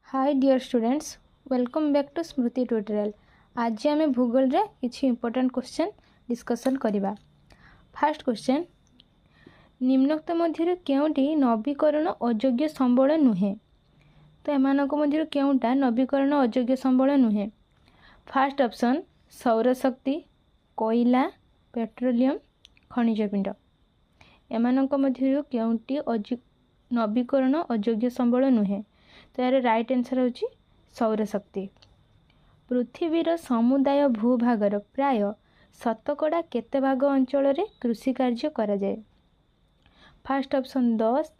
Hi dear students, welcome back to Smriti tutorial. आज आम भूगोल रे किछि इंपोर्टेंट क्वेश्चन डिस्कशन करिबा। फर्स्ट क्वेश्चन, निम्नोक्त मध्यरु केउंटी नवीकरण अयोग्य संबल नुहे? तो एमानक मध्यरु केउंटा नवीकरण अयोग्य संबल नुहे? फर्स्ट ऑप्शन सौर शक्ति, कोयला, पेट्रोलियम, खनिज पिंड। एमानक मध्यरु केउंटी नवीकरण अयोग्य संबल नुहे? तो यार राइट आंसर होची सौर शक्ति। पृथ्वीर समुदाय भूभागर प्राय शतकड़ा केते भाग अंचल रे कृषि कार्य करा जाए? First option 10,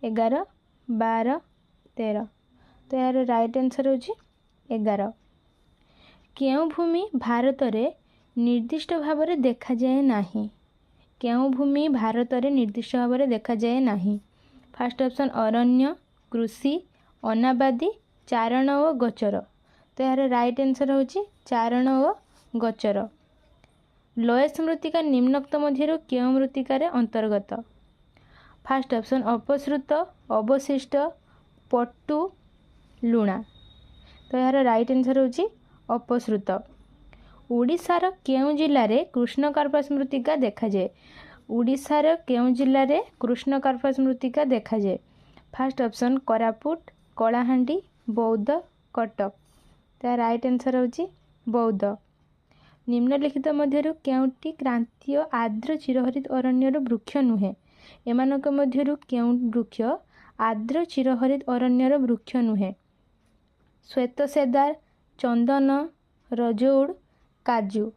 11, 12, 13। तो यार राइट आंसर होची 11। केउ भूमि भारत रे निर्दिष्ट भाव रे देखा जाए नाही? केउ भूमि भारत रे निर्दिष्ट भाव रे देखा जाए नाही? फर्स्ट ऑप्शन अरण्य, कृषि, अनाबादी, चारण और गोचर। तो यार राइट आंसर होची चारण और गोचर। लोयस मृत्तिका निम्नोक्त मध्यरु केउ मृत्तिकार अंतर्गत? फर्स्ट ऑप्शन अपसृत, अवशिष्ट, पट्टू, लुणा। तो यार राइट आंसर होची अपसृत। ओडिशार केउ जिल्ला रे कृष्णकार्पास मृत्तिका देखा जाए? ओडिशार केउ जिल्ला रे कृष्णकार्पास मृत्तिका देखा जाए? फर्स्ट ऑप्शन कोरापुट, कलाहांडी, बौद्ध, कटक। तो राइट आंसर होची बौद्ध। निम्नलिखित मध्यरु केउंटी क्रांतीय आर्द्र चिरहरित अरण्यर वृक्ष नुहे? एमानक मध्यरु केउ वृक्ष आर्द्र चिरहरित अरण्यर वृक्ष नुहे? श्वेत सेदार, चंदन, रजौड़, काजू।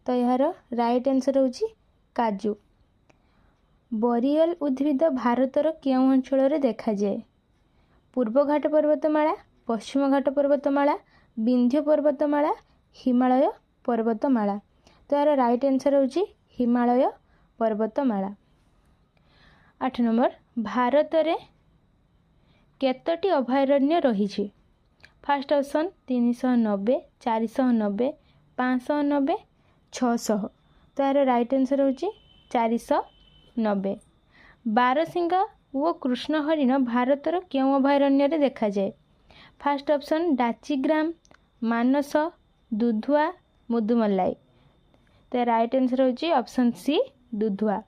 तो यार राइट आंसर होची काजू। बोरियल उद्भिद भारतर केउ अंचल रे देखा जाए? पूर्व घाट पर्वतमाला, पश्चिम घाट पर्वतमाला, विंध्य पर्वतमाला, हिमालय पर्वतमाला। तो यार राइट आंसर होची हिमालय पर्वतमाला। 8 नंबर, भारत रे केतोटी अभयारण्य रही? First option 390, 490, 590, 600। तो यार राइट आंसर होची 490। बारसिंगा वो कृष्ण हरिण भारतर केउ अभयारण्य रे देखा जाए? फर्स्ट ऑप्शन डाचीग्राम, मानस, दुधुआ, मुदुमलाई। तो राइट आंसर होची ऑप्शन सी दुधुआ।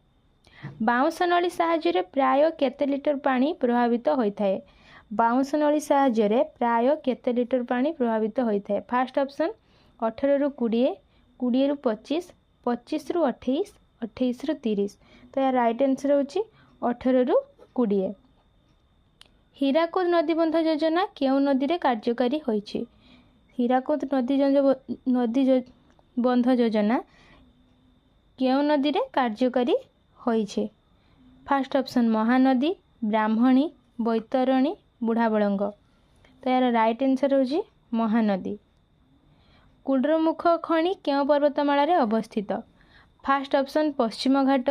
बाउंस नली साहाय्य प्राय केते लिटर पानी प्रभावित होता है? बाउंस नली साहाय्य प्राय केते लिटर पानी प्रभावित होता है? फर्स्ट ऑप्शन 18 रु 20, 20 रु 25, 25 रु 28, 28 रु 30। तो यार राइट आंसर होची 18 रु 20। हीराकुद नदीबंध योजना केउ नदी रे कार्यकारी होईछि? हीराकुद नदीबंध योजना केउ नदी रे कार्यकारी होईछि? फर्स्ट ऑप्शन महानदी, ब्राह्मणी, बैतरणी, बुढ़ाबलंग। तो यार राइट आंसर होछि महानदी। कुड्रमुख खଣି केउ पर्वतमाला रे अवस्थित? फर्स्ट ऑप्शन पश्चिम घाट,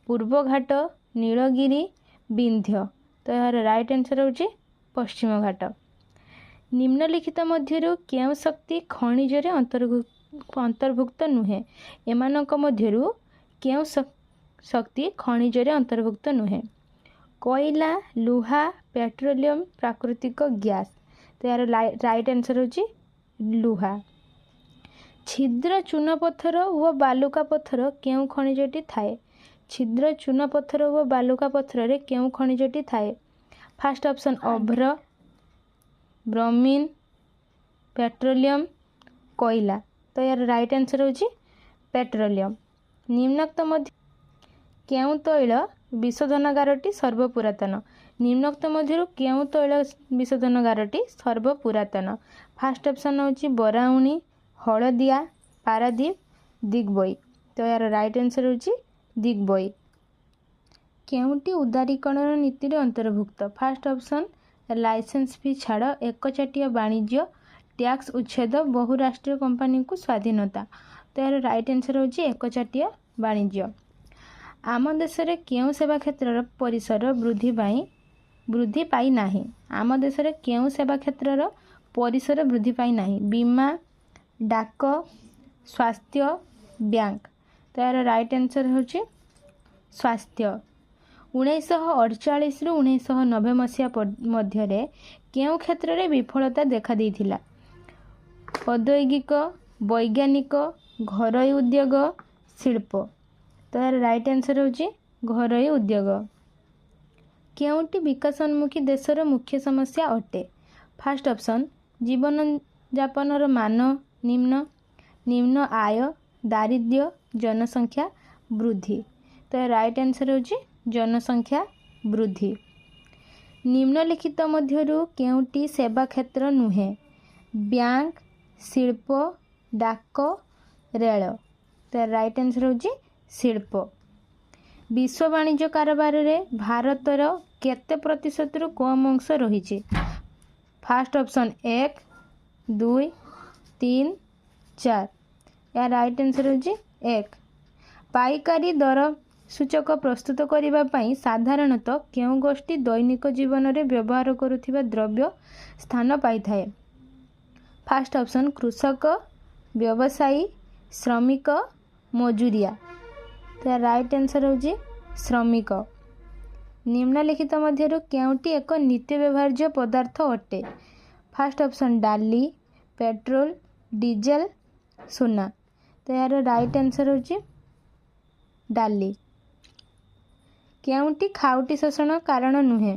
पूर्व घाट, नीलगिरी, विंध्य। तो यार राइट आंसर होची पश्चिम घाट। निम्नलिखित मध्यरु केउ शक्ति खनिज रे अंतर्भुक्त नुहे? एमानक मध्यरु केउ शक्ति खनिज रे अंतर्भुक्त नुहे? कोयला, लुहा, पेट्रोलियम, प्राकृतिक गैस। तो यार राइट आंसर होची लुहा। छिद्र चूना पत्थर व बालुका पत्थर केउ खनिजटी थाए? छिद्र चूना पत्थर व बालुका पत्थर रे केउ खनिजटी थाए? फर्स्ट ऑप्शन अभ्र, ब्रोमीन, पेट्रोलियम, कोयला। तो यार राइट आंसर होची पेट्रोलियम। निम्नोक्त मध्य केउ तैल विशोधनागारटी सर्वपुरातन? निम्नोक्त मध्यरु केउ तैल विशोधनागारटी सर्वपुरातन? फर्स्ट ऑप्शन होची बराउनी, हलदिया, पारादीप, दिग्बई। तो यार राइट आंसर होची दिग्बई। केउटी उदारीकरण नीति रे अंतर्भुक्त? फर्स्ट ऑप्शन लाइसेंस फी छाड़, एकचाटिया वाणिज्य, टैक्स उच्छेद, बहुराष्ट्रीय कंपनी को स्वाधीनता। तो यार राइट आंसर होची एकचाटिया वाणिज्य। आम देश रे केउ सेवा क्षेत्र परिसर वृद्धि पाई नाही? आम देश रे केउ सेवा क्षेत्र परिसर वृद्धि पाई नाही? बीमा, डाक, स्वास्थ्य, बैंक। तो यार राइट आंसर होची स्वास्थ्य। 1948 रु 1990 मसीहा मध्य केउं क्षेत्र में विफलता देखा देइथिला? औद्योगिक, वैज्ञानिक, घरोई उद्योग, शिल्प। तो यार राइट आंसर होची घरोई उद्योग। केउंटी विकासोन्मुखी देशर मुख्य समस्या अटे? फर्स्ट ऑप्शन जीवन यापनर मान निम्न, निम्न आय, दारिद्र्य, जनसंख्या वृद्धि। तो राइट आंसर होची जनसंख्या वृद्धि। निम्नलिखित मध्यरु केउंटी सेवा क्षेत्र नुहे? बैंक, शिल्प, डाक, रेल। तो राइट आंसर होची शिल्प। विश्व वाणिज्य कारोबार रे भारतर केते प्रतिशत रु कम अंश रही? First option 1, 2, 3, 4। या राइट आंसर होची 1। पाइकारी दर सूचक प्रस्तुत करने पाई साधारणतः केउं गोष्ठी दैनिक जीवन में व्यवहार करुथिबा द्रव्य स्थान पाई थाए? फर्स्ट ऑप्शन कृषक, व्यवसायी, श्रमिक, मजूरिया। तो राइट आंसर होची श्रमिक। निम्नलिखित मध्यरु केउंटी एक नित्य व्यवहार्य पदार्थ अटे? फर्स्ट ऑप्शन डाली, पेट्रोल, डीजेल, सोना। तो यार राइट आंसर होची डाली। केउंटी खाउटी शोषण कारण नुहे?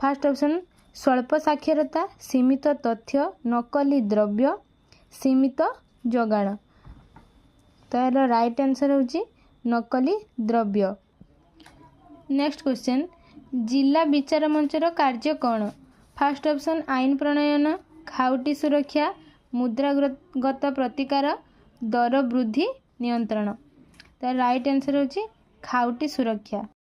फर्स्ट ऑप्शन स्वल्प साक्षरता, सीमित तथ्य, नकली द्रव्य, सीमित जोगाण। तो यार राइट आंसर होची नकली द्रव्य। नेक्स्ट क्वेश्चन, जिला विचार मंचर कार्य कौन? फर्स्ट ऑप्शन आईन प्रणयन, खाउटी सुरक्षा, मुद्रागत प्रतिकार, दर वृद्धि नियंत्रण। तो राइट आंसर होची खाउटी सुरक्षा।